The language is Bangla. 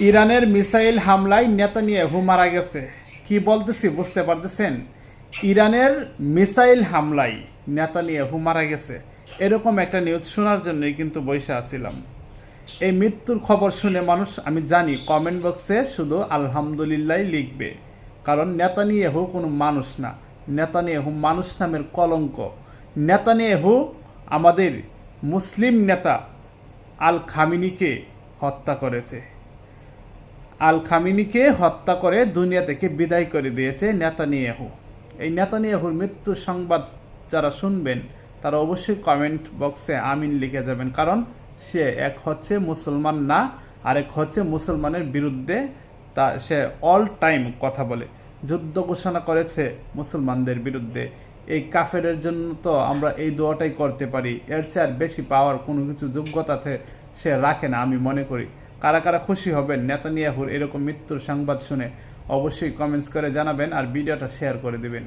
ইরানের মিসাইল হামলায় নেতানিয়াহু মারা গেছে। কি বলতেছি বুঝতে পারতেছেন? ইরানের মিসাইল হামলায় নেতানিয়াহু মারা গেছে, এরকম একটা নিউজ শোনার জন্যই কিন্তু বসে আছিলাম। এই মৃত্যুর খবর শুনে মানুষ, আমি জানি, কমেন্ট বক্সে শুধু আলহামদুলিল্লাহ লিখবে, কারণ নেতানিয়াহু কোনো মানুষ না। নেতানিয়াহু মানুষ নামের কলঙ্ক। নেতানিয়াহু আমাদের মুসলিম নেতা আল খামিনিকে হত্যা করেছে। আল খামিনিকে হত্যা করে দুনিয়া থেকে বিদায় করে দিয়েছে নেতানিয়াহু। এই নেতানিয়াহুর মৃত্যুর সংবাদ যারা শুনবেন তারা অবশ্যই কমেন্ট বক্সে আমিন লিখে যাবেন, কারণ সে এক হচ্ছে মুসলমান না, আরেক হচ্ছে মুসলমানের বিরুদ্ধে সে অল টাইম কথা বলে, যুদ্ধ ঘোষণা করেছে মুসলমানদের বিরুদ্ধে। এই কাফেরের জন্য তো আমরা এই দোয়াটাই করতে পারি, এর চেয়ে আর বেশি পাওয়ার কোনো কিছু যোগ্যতাতে সে রাখে না আমি মনে করি। কারা কারা খুশি হবেন নেতানিয়াহুর এরকম মৃত্যুর সংবাদ শুনে অবশ্যই কমেন্টস করে জানাবেন আর ভিডিওটা শেয়ার করে দিবেন।